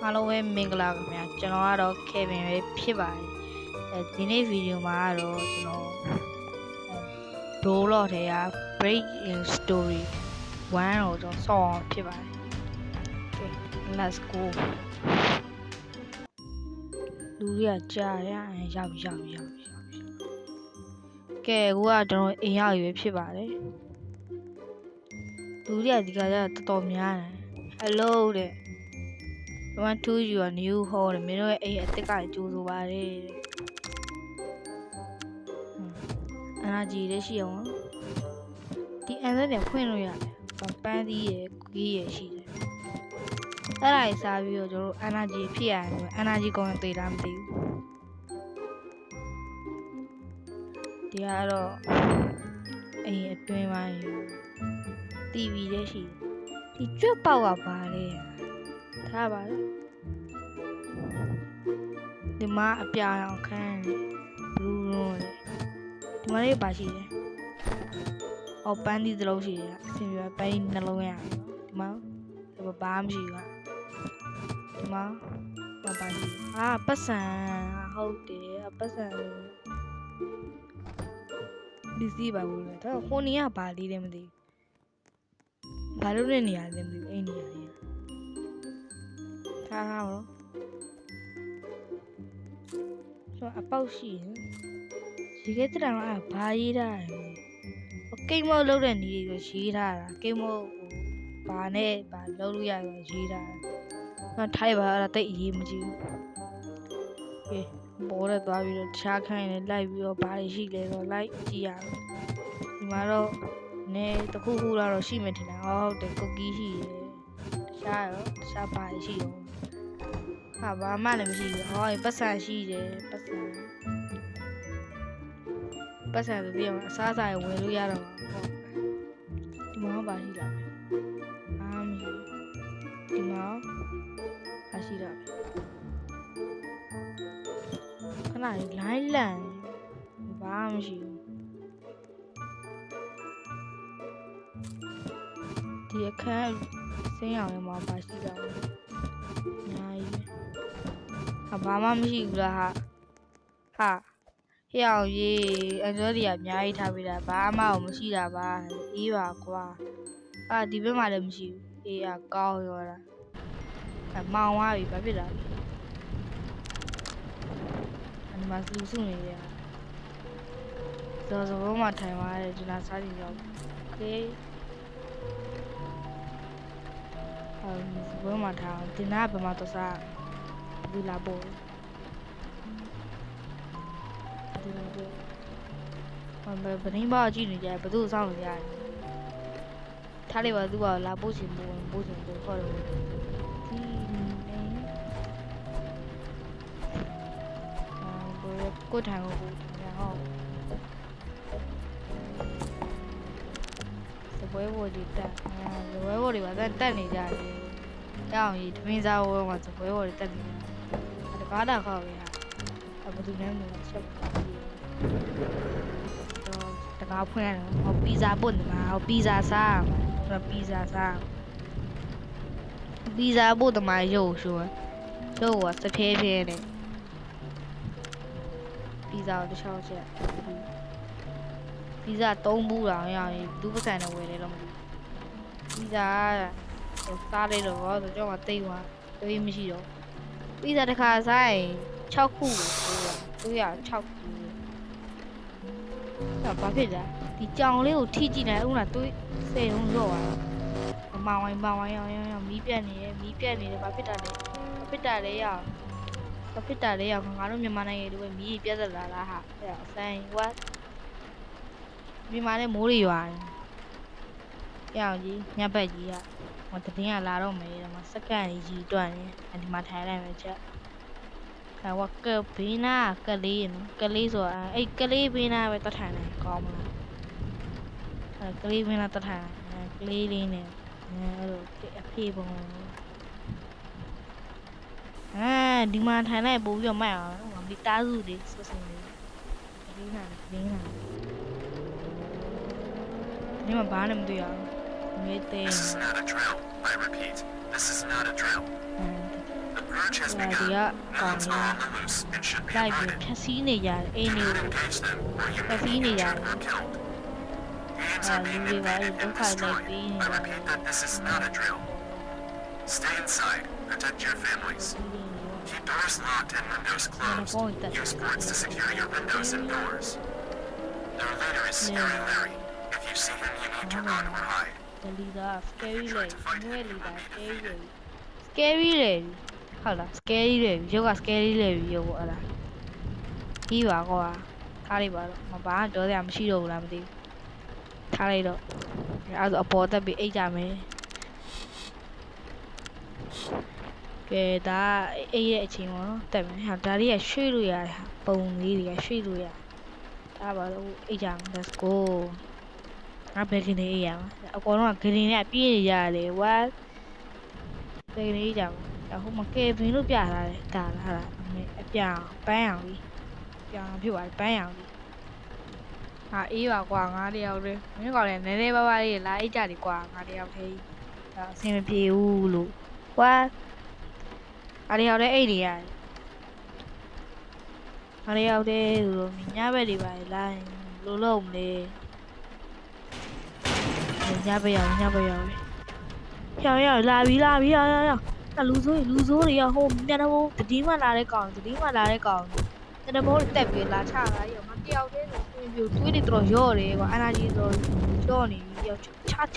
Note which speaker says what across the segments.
Speaker 1: အားလုံးပဲမင်္ဂလာခင်ဗျာကျွန်တော်ကတော့ Kevin ပဲဖြစ်ပါတယ်ဒီနေ့ဗီဒီယိုမှာကတော့ကျွန်တော် Roblox ထဲက Break in Story 1ကိုကျွန်တော်ဆော့အောင်ဖြစ်ပါတယ် Okay let's go လူတွေကကြားရရောက်ကဲအခုကကျွန်တော်အိမ်ရောက်ရွေးဖြစ်ပါတယ်လူတွေကဒီကကြတော်တော်များတယ် Hello တဲ့Want to your new home မင်းတို့ရဲ့အိမ်အစ်စ်ကကြိုးဆိုပါတယ်အနာကြီးလည်းရှိအောင်ဒီအန်ဆက်တွေဖွင့်လို့ရတယ်ပန်းသီးရယ်ကူကြီးရယ်ရှိတယ်အဲ့ဒါကြီးစားပြီးတော့ကျွန်တော်တို့အနာကြီးဖြစ်ရတယ်အနာကြီးကောင်းရင်သိလားမသိဘူးဒီကတော့အိမ်အတွင်းပိုင်း TV လည်းရှိဒီကျွတ်ပေါက်ကပါလေထားပါလေဒီမှာအပြာရောင်ခန်းဘလူးလုံးလေဒီမှာလေးပါရှိတယ်အော်ပန်းဒီသလုံးရှိတယ်အဆင်ပြေပန်းနှလုံးရဒီမှာဘာမှမရှိဘူးဒီမှာပါရှိပတ်စံဟုတ်တယ်ပတ်စံဒီစီပါဘူးလေဒါဟိုနေရပါလေးလည်းမသိဘူးဘာလို့လဲနေရလဲမသိဘူးအိမ်နေရလေးထားတော့ဆိုအပေါက်ရှိရင်ဒီကတည်းကဘာရေးတာလဲကိန်းမောလုပ်တဲ့နေတွေရေးထားတာကိန်းမောဘာနဲ့ဘာလုပ်လို့ရဆိုရေးထားတာထိုက်ပါအဲ့ဒါတိတ်အရေးမကြီးဘူးကဲပေါ်ရသွားပြီးတော့တခြားခိုင်းနဲ့လိုက်ပြီးတော့ဘာတွေရှိလဲဆိုလိုက်ကြည့်ရအောင်ဒီမှာတော့နေတခုခုတော့ရှိမှထင်တာဟုတ်တယ်ကုတ်ကီးရှိတယ်တခြားဘာတွေရှိရောဘာမှလည်းမရှိဘူးဟောပတ်စံရှိတယ်ပတ်စံဆိုပြီးတော့အစားအစာတွေဝယ်လို့ရတော့ဒီမှာဘာရှိလားမရှိဒီမှာဘာရှိတော့ခဏလေးလိုင်းလန့်ဘာမှမရှိဘူးဒီအခန်းစင်းအောင်လည်းမပါရှိတော့အများကြီးဘာမှမရှိဘူးလားဟေ့အောင်ရေးအန်ဂျယ်လီကအများကြီးထားပေးတာဘာမှမရှိတာပါအေးပါကွာဒီဘက်မှာလည်းမရှိဘူးအေးကောင်းရောလားမောင်သွားပြီဘာဖြစ်လာလဲဒီမှာလူစုနေတယ်ဇော်ဘုံမှာထိုင်သွားတယ်ကျွန်တော်စားကြည့်ရအောင်โอเคဘုံမှာထိုင်ဒီနားဘယ်မှာတော့စားဒီလာပေါ်ဒီလာပေါ်ဘယ်နည်းပါကြည့်နေကြဘယ်သူစောင့်နေကြလဲထားလိုက်ပါသူကလာပို့ချင်ပို့ချင်ခေါ်တယ်ဒီနေကိုထိုင်ကိုရအောင်စပွဲပေါ်ဒီတက်စပွဲပေါ်တွေပါတက်နေကြတယ်တောင်းရီသမင်းစားဝဲမှာစပွဲပေါ်တွေတက်နေတယ်တကားတာခေါက်ရဘယ်သူနဲ့မှချက်တကားဖွင့်ရတယ်ဟောပီဇာပို့တယ်မှာဟောပီဇာစားပီဇာပို့တယ်မှာရုပ်ဆိုရုပ်ကစဖဲဖဲနဲ့ပီဇာကိုတစ်ချောင်းချက်ပီဇာ3ဘူးတောင်ရရင်ဒုပစံနဲ့ဝယ်တယ်လို့မသိပီဇာစားလိုက်တော့ဆိုတော့တိတ်သွားတွေးမရှိတော့ပီဇာတစ်ခါစားရင်6ခုကို6ခုဘာဖြစ်လဲဒီကြောင်လေးကိုထိကြည့်လိုက်ဦးလားတွေး10လုံးရော့သွားမောင်ဝိုင်းရောမီးပြတ်နေတယ်ဘာဖြစ်တာလဲရအောင်ငါတို့မြန်မာနိုင်ငံတွေမီးပြတ်သက်လာလားဟာအဲ့ဆိုင် what မြန်မာနဲ့မိုးတွေရွာတယ်ကြောင်ကြီးညဘက်ကြီးကဟိုတတင်းကလာတော့မယ်ဒီမှာစက္ကန့်ကြီးတွန့်နေဒီမှာထိုင်လိုက်မယ်ချက်ဟိုကဘေးနာကလေးဆိုတာအဲ့ကလေးဘေးနာပဲတထိုင်နေကောင်းမလားအဲ့ကလေးဘေးနာတထိုင်ကလေးလေးနဲ့အဲ့လိုအဖေပုံဒီမှာထိုင်လိုက်ပို့ပြီးတော့မိုက်အောင်မိသားစုတွေဆွဆွနေဘေးနာဒီမှာဘာမှမတွေ့ရဘူးမေးသေး
Speaker 2: This is not a drill. I repeat, this is not a drill. The has
Speaker 1: Yeah,
Speaker 2: begun.
Speaker 1: yeah,
Speaker 2: Nothing's
Speaker 1: yeah.
Speaker 2: on the loose and should be
Speaker 1: လိုက်ပြီး
Speaker 2: avoided.
Speaker 1: ဖြတ်စည်းနေကြတယ်အိမ်
Speaker 2: Do
Speaker 1: တွေ
Speaker 2: not
Speaker 1: ကို
Speaker 2: engage them, or you
Speaker 1: ဖြတ်
Speaker 2: may
Speaker 1: စည်း
Speaker 2: be
Speaker 1: နေကြတ
Speaker 2: injured
Speaker 1: ယ်
Speaker 2: or killed. Units
Speaker 1: အာ
Speaker 2: are
Speaker 1: လူ
Speaker 2: being
Speaker 1: တွေပါ
Speaker 2: invaded
Speaker 1: ဒု
Speaker 2: and
Speaker 1: က္ခလိုက်
Speaker 2: destroyed.
Speaker 1: ပေးနေ
Speaker 2: I
Speaker 1: ကြတယ်
Speaker 2: repeat that this is not a drill. Stay inside. Protect your families. Keep doors locked and windows closed. Use boards to secure your windows and doors. Their leader is Scary Larry. If you see him, you need to run or hide.
Speaker 1: The leader scary
Speaker 2: Try
Speaker 1: Larry
Speaker 2: to fight
Speaker 1: ငွေ
Speaker 2: him, you
Speaker 1: လီ
Speaker 2: will
Speaker 1: ဒါ
Speaker 2: be
Speaker 1: scary
Speaker 2: defeated.
Speaker 1: Larry scary Larry ဟုတ်လား scary Larry ရုပ်က scary Larry ရုပ်ပေါ့အဲ့ဒါကြီးပါကွာထားလိုက်ပါတော့မဘာပြောစရာမရှိတော့ဘူးလားမသိဘူးထားလိုက်တော့အဲ့ဒါဆိုအပေါ်တက်ပြီးအိတ်ကြမယ်ကဲဒါအိတ်ရဲ့အချိန်ပေါ့နော်တက်မယ်ဟာဒါတွေကရွှေ့လို့ရတယ်ဟာပုံလေးတွေကရွှေ့လို့ရဒါပါတော့အိတ်ကြမယ် let's go ငါဘယ်ကနေအိတ်ရမှာအကောင်လုံးကဂရင်းနဲ့ပြေးနေကြရတယ် what ဘယ်ကနေအိတ်ကြမှာဟိုမှာကဲဘင်းလို့ပြထားတယ်ဒါလားဟာလားအပြောင်ပန်းအောင်ကြီးပြောင်ဖြစ်သွားတယ်ပန်းအောင်ကြီးဟာအေးပါကွာငါတယောက်တည်းမင်းကောင်လည်းနည်းနည်းပါးပါးလေးလာအိတ်ကြတယ်ကွာငါတယောက်တည်းဒါအဆင်မပြေဘူးလို့ what အားရတဲ့အိတ်တွေရတယ်အားရတဲ့လူတို့ညဘက်တွေပါလာရင်လို့လုံးမလဲညဘက်ရောက်ညဘက်ရောက်ရောက်လာပြီရောက်လူဆိုးတွေရောက်ဟိုမျက်နှာမိုးတတိမလာတဲ့ကောင်မျက်နှာမိုးတက်ပြီးလာချလာရောက်မတယောက်တည်းဆိုပြသွေးတွေတော်ရော့တယ်ကွာအနာကြီးတော်ရော့နေပြီရောက်ချရိုက်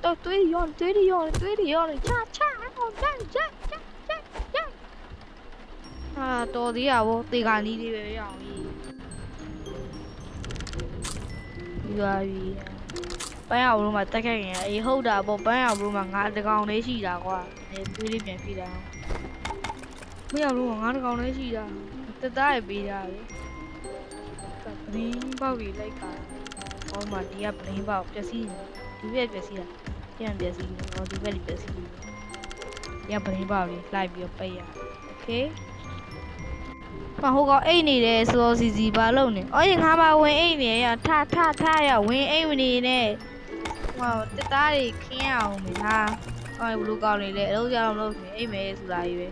Speaker 1: တော့သွေးရောချအကောင်ရိုက်ဟာတော်သေးရဗောတေကာနီးလေးပဲရအောင်ကြီးပြီးပါပြီပန်းအောင်လို့မှတက်ခဲ့ရင်အေးဟုတ်တာဗောပန်းအောင်လို့မှငါတကောင်လေးရှိတာကွာသွေးလေးပြန်ပြီးတာမင်းအောင်လို့ငါတကောင်လေးရှိတာတက်သားရပေးတာလေပလင်းပေါက်ကြီးလိုက်ကဟောမှာဒီကပလင်းပေါက်ပျက်စီးနေဒီဘက်ပျက်စီးတာပြန်ပျက်စီးနေဟောဒီဘက်လည်းပျက်စီးနေဒီကပလင်းပေါက်ကြီးလိုက်ပြီးပိတ်ရโอเคမဟုတ်ကောအိတ်နေတယ်ဆိုတော့စီဘာလုပ်နေအော်ရင်ငါမဝင်အိတ်နေရထရဝင်အိတ်မနေနဲ့ဟောတက်သားတွေခင်းအောင်မေလားအော်ဘလူးကောင်းနေလေအလုပ်ကြအောင်လုပ်နေအိတ်မယ်ဆိုတာကြီးပဲ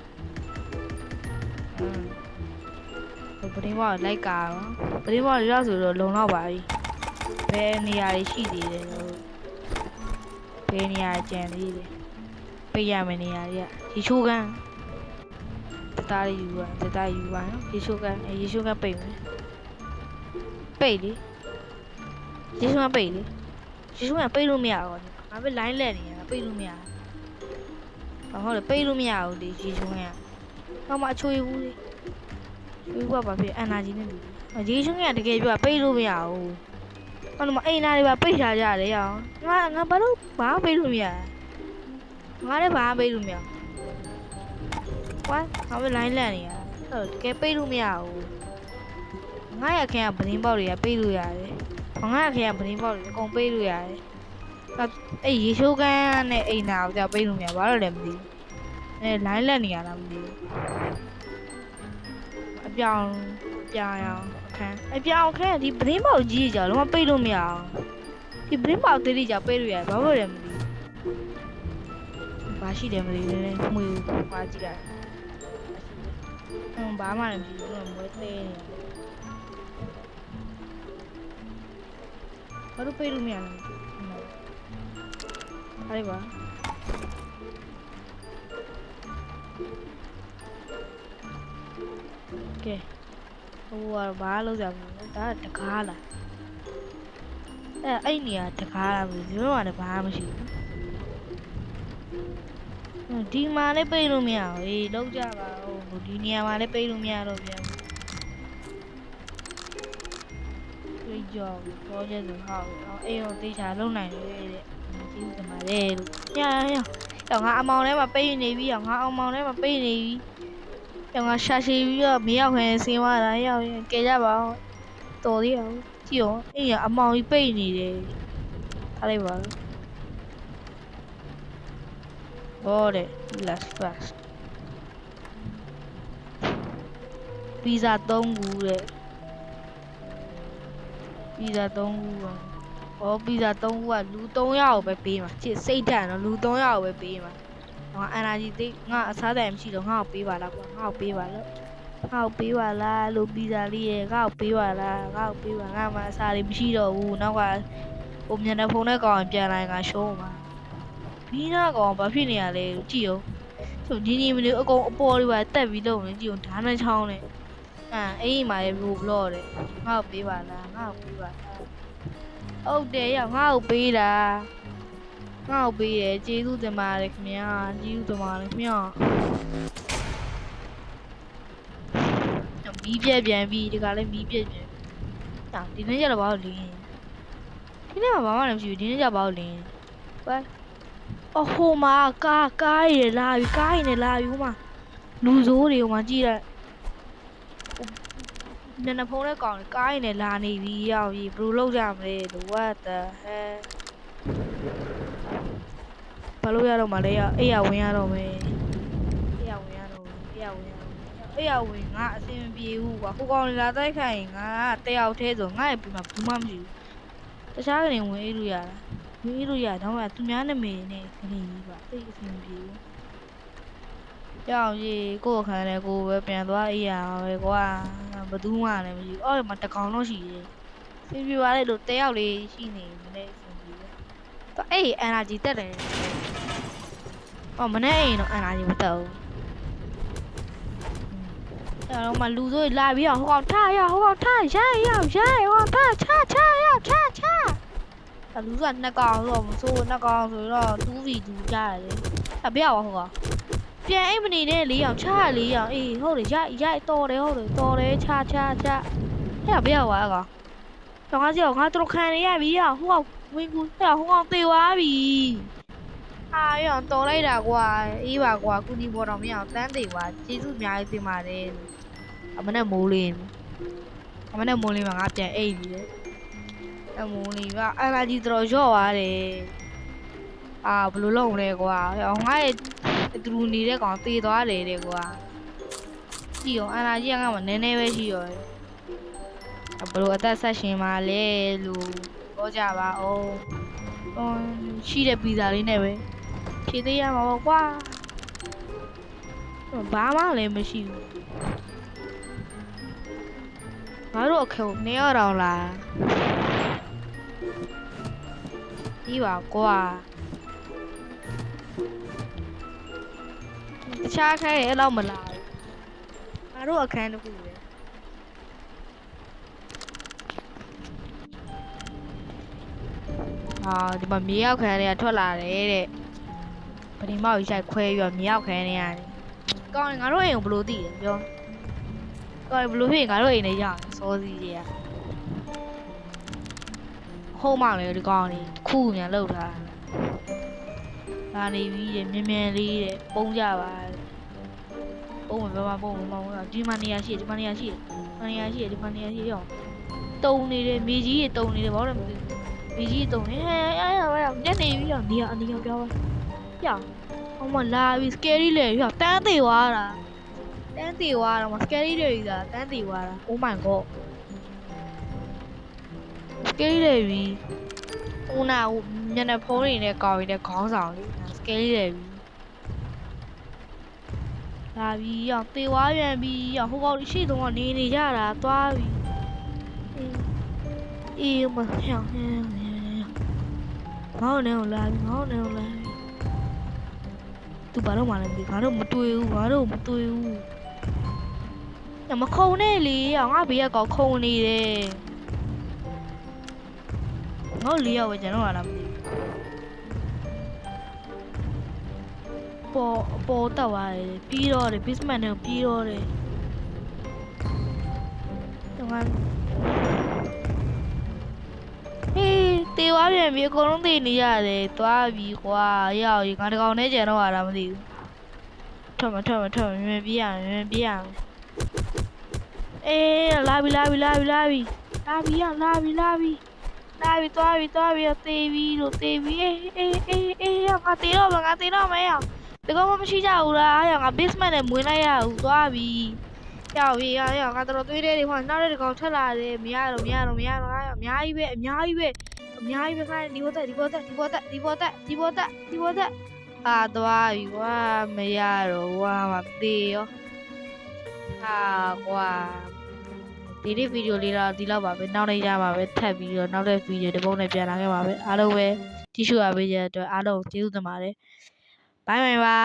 Speaker 1: ပရင်းဘောလိုက်ကာတော့ပရင်းဘောရောက်ဆိုတော့လုံတော့ပါပြီဘယ်နေရာတွေရှိသေးတယ်လို့ဘယ်နေရာကြံသေးတယ်ပိတ်ရမယ့်နေရာတွေကရေချိုးကန်းတသားယူပါနော်ရေချိုးကန်းပိတ်မယ်ပိတ်လေရေချိုးကန်းပိတ်လို့မရဘူးငါပဲ line လက်နေရပိတ်လို့မရဘူးဟုတ်တယ်ပိတ်လို့မရဘူးလေရေချိုးကန်းတော့မှအချိုးဘူးလေဒီဘက်ပါဖြစ်အန်နာဂျီနဲ့တူရေရှုံးကတကယ်ပြောပိတ်လို့မရဘူး။ဘာလို့မအိမ်နာတွေပါပိတ်ထားကြတယ်ရအောင်။ငါဘာလို့ဘာပိတ်လို့မရ။ငါလည်းဘာပိတ်လို့မရ။ကွာငါပဲ line လန့်နေရ။ဟုတ်တကယ်ပိတ်လို့မရဘူး။ငါရခင်ကဗလင်းပေါက်တွေကပိတ်လို့ရတယ်။ငါရခင်ကဗလင်းပေါက်တွေအကုန်ပိတ်လို့ရတယ်။အဲ့ရေရှုံးကန်းနဲ့အိမ်နာကိုပိတ်လို့မရဘာလို့လဲမသိဘူး။အဲ့ line လန့်နေရတာမသိဘူး။အပြောင်အောင်အခန်းဒီပရင်းပေါက်ကြီးကြလုံးဝပိတ်လို့မရအောင်ဒီပရင်းပေါက်သေးသေးကြပိတ်လို့ရတယ်ဘာလို့လဲမသိဘူးဘာရှိတယ်မသိဘူးလေမှွေပါကြည့်လိုက်ဘာမှလည်းမကြည့်ဘူးမွေးသေးနေဘာလို့ပိတ်လို့မရလဲဟာလေပါကဲဟိုကဘာလို့ကြမလဲဒါတကားလားအဲ့နေရာတကားလားမသိဘူးဘာမှဘာမှမရှိဘူးဒီမှာလည်းပိတ်လို့မရဘူးအေးလောက်ကြပါဦးဒီနေရာမှာလည်းပိတ်လို့မရတော့ပြန်ပြေးကြောက်တော့ကျဆိုဟောက်အေးတော့တေချာလုံနိုင်တယ်တဲ့ကျေးဇူးတင်ပါတယ်လို့ရငါအမောင်ထဲမှာပိတ်နေပြီငါအမောင်ထဲမှာပိတ်နေပြီကျွန်တော်ရှာရှိပြီးတော့မရောက်ခင်ဆင်းသွားတာရောက်ရင်ကဲကြပါဦးတော်သေးအောင်ကြည့်အောင်အေးအမောင်ကြီးပိတ်နေတယ်ထားလိုက်ပါဘောတဲ့ last fast ပီဇာ3 ခုတဲ့ပီဇာ3 ခုပါ ဩပီဇာ3ခုကလူ3ယောက်ပဲပေးမှာချစ်စိတ်ဓာတ်နော်လူ3ယောက်ပဲပေးမှာငါ energy သိငါအစားတိုင်မရှိတော့ငါ့ကိုပေးပါလားကွာငါ့ကိုပေးပါလားငါ့ကိုပေးပါလားလို့ပီဇာလေးရဲ့ငါ့ကိုပေးပါလားငါ့ကိုပေးပါငါမှအစားလေးမရှိတော့ဘူးနောက်ကဟိုမြန်တဲ့ဖုန်းနဲ့ကောင်ပြန်လာရင်ငါရှုံးမှာဘီနာကောင်ဘာဖြစ်နေရလဲကြည့်အောင်ဆိုညီမလေးအကုန်အပေါ်လေးပါတက်ပြီးတော့နေကြည့်အောင်ဓာတ်နဲ့ချောင်းနဲ့အေးမှာရေဘလော့တယ်ငါ့ကိုပေးပါလားငါ့ကိုပေးပါလားဟုတ်တယ်ရငါ့ကိုပေးတာငါ့ကိုပေးတယ်ကျေးဇူးတင်ပါတယ်ခင်ဗျာကျေးဇူးတင်ပါတယ်ခင်ဗျာမီးပြက်ပြန်ပြီဒီကလည်းမီးပြက်ပြန်ဒီနေ့ကျတော့ဘာလို့လင်းဒီနေ့မှာဘာမှလည်းမရှိဘူးဒီနေ့ကျဘာလို့လင်းဟဲ့အဟိုမှာကားရလာပြီကားရနေလာပြီဟိုမှာလူဆိုးတွေဟိုမှာကြည့်လိုက်ညနေဖုန်းနဲ့ကောင်ကားရနေလာနေပြီရောက်ပြီဘယ်လိုလုပ်ကြမလဲလို့ what the hell ဘာလို့ရတော့မလဲအေးရဝင်ရတော့မယ်အေးရဝင်ရတော့အေးရဝင်ရတော့အေးရဝင်ငါအဆင်မပြေဘူးကွာဟိုကောင်လာတိုက်ခိုင်ငါတယောက်တည်းဆိုငါ့ရဲ့ပြီးမှဘူးမှမရှိဘူးတခြားကနေဝင်အေးလို့ရတာဝင်အေးလို့ရတော့မှသူများနာမည်နဲ့ခနေကြီးပါသိအဆင်မပြေဘူးကြောင်ကြီးကိုယ်ခံတယ်ကိုပဲပြန်သွားအေးရပဲကွာဘသူမှလည်းမရှိဘူးအော်မတကောင်တော့ရှိတယ်ဆင်ပြေပါလေလို့တယောက်လေးရှိနေမလဲအဆင်ပြေတယ်တော့အေး energy တက်တယ်အော်မနေ့အိမ်တော့ energy မတက်ဘူးအဲ့တော့မှလူဆိုလာပြီးတော့ဟိုကောင်ထားရဟိုကောင်ထားရဲဟိုကောင်ထားချအဲ့လူကနှစ်ကောင်တော့မစိုးနှစ်ကောင်ဆိုတော့ 2v2 ကြားရတယ်အပြောက်ဟိုကောင်ပြန်အိမ်မနေနဲ့4အောင်ချ4အောင်အေးဟုတ်တယ်ရိုက်တော်တယ်ချအဲ့ပြောက်သွားကောင်တော့ငါစီအောင်ငါတို့ခံနေရပြီဟိုကောင်ဝင်းကူဟိုကောင်သေသွားပြီရအောင်တော်လိုက်တာကွာအေးပါကွာကုနီဘောတော်မရအောင်တန်းသေးကွာကျေးဇူးအများကြီးတင်ပါတယ်အမနဲ့မိုးလင်းမှာငါပြန်အိတ်ပြီလေအမိုးလင်းကအဲ့ဒါကြီးတော်ရော့သွားတယ်ဘယ်လိုလုပ်လဲကွာငါရဲ့သူနေတဲ့ကောင်သေသွားတယ်တဲ့ကွာကြည့်အောင်အဲ့ဒါကြီးကငါ့မှာနည်းနည်းပဲရှိရောဘယ်လိုအသက်ဆက်ရှင်ပါလဲလို့ပြောကြပါအောင်ရှိတဲ့ပီဇာလေးနဲ့ပဲဖြည့်သေးရမှာပေါ့ကွာဘာမှလည်းမရှိဘူးငါတို့အခုနေရတော့လားဒီပါကွာတခြားခိုင်းအဲ့လောက်မလာဘူးငါတို့အခန်းတစ်ခုပဲဒီမှာမြေရောက်ခန်းတွေကထွက်လာတယ်တဲ့ပထမကိုရိုက်ခွဲပြီးတော့မြေရောက်ခန်းတွေရတယ်ကောင်းငါတို့အိမ်ကိုဘယ်လိုသိလဲပြောကောင်းဘယ်လိုဖြစ်ငါတို့အိမ်နဲ့ရအောင်စောစီးကြီးဟိုးမောင်လေဒီကောင်းလေးခုမြန်လောက်ထားလာနေပြီတဲ့မြန်လေးတဲ့ပုံကြပါပုံမဒီမနေရရှိရောတုံနေတယ်မြေကြီးတွေတုံနေတယ်ဘာလို့မသိမြေကြီးတုံနေညနေပြီရောနေရအနေရောပြောပါဟိုမလာပြီ scary လေရောတန်းသေးသွားတာမ scary တွေကြီးတာတန်းသေးသွားတာ oh my god scary လေပြီဟိုနာညနေဖုန်းတွေနဲ့ကောင်းရတဲ့ခေါင်းဆောင်လေး scary လေပြီလာပြီရောသေသွားပြန်ပြီရောဟိုကောင်ရှိတော့နေကြတာသွားပြီအေးမဟျောင်းငေါ့နေလာပြီသူဘာလို့မှလည်းငါတို့မတွေ့ဘူးမခုံနဲ့လေငါဘေးကကောက်ခုံနေတယ်ငါလေးယောက်ပဲကျွန်တော်လာမသိပေါ်တော့ရတယ်ပြီးတော့တယ် basement နဲ့ပြီးတော့တယ်တေးသွားပြန်ပြီအကုန်လုံးတေးနေရတယ်သွားပြီကွာရောက်ငါတကောင်နဲ့ကြံတော့ရတာမသိဘူးထွက်မမြန်ပြေးရအေးလာပြီသွားပြီတေးပြီအေးငါတေးတော့မယ်ဒီကောင်မရှိကြဘူးလားငါ basement နဲ့မွေးလိုက်ရဘူးသွားပြီရောက်ပြီငါတော်သွေးတွေဟိုနောက်တဲ့ကောင်ထက်လာတယ်မရတော့အများကြီးပဲ အများကြီးပဲခိုင်းဒီဘောတက်ဟာသွားပြီကွာမရတော့ကွာမသေးရောဟာကွာဒီနေ့ဗီဒီယိုလေးတော့ဒီလောက်ပါပဲနောက်နေ့ရပါပဲထပ်ပြီးတော့နောက်တဲ့ဗီဒီယိုတစ်ပုဒ်နဲ့ပြန်လာခဲ့ပါပဲအားလုံးပဲကြည့်ရှုအားပေးကြတဲ့အတွက်အားလုံးကျေးဇူးတင်ပါတယ်ဘိုင်ဘိုင်ပါ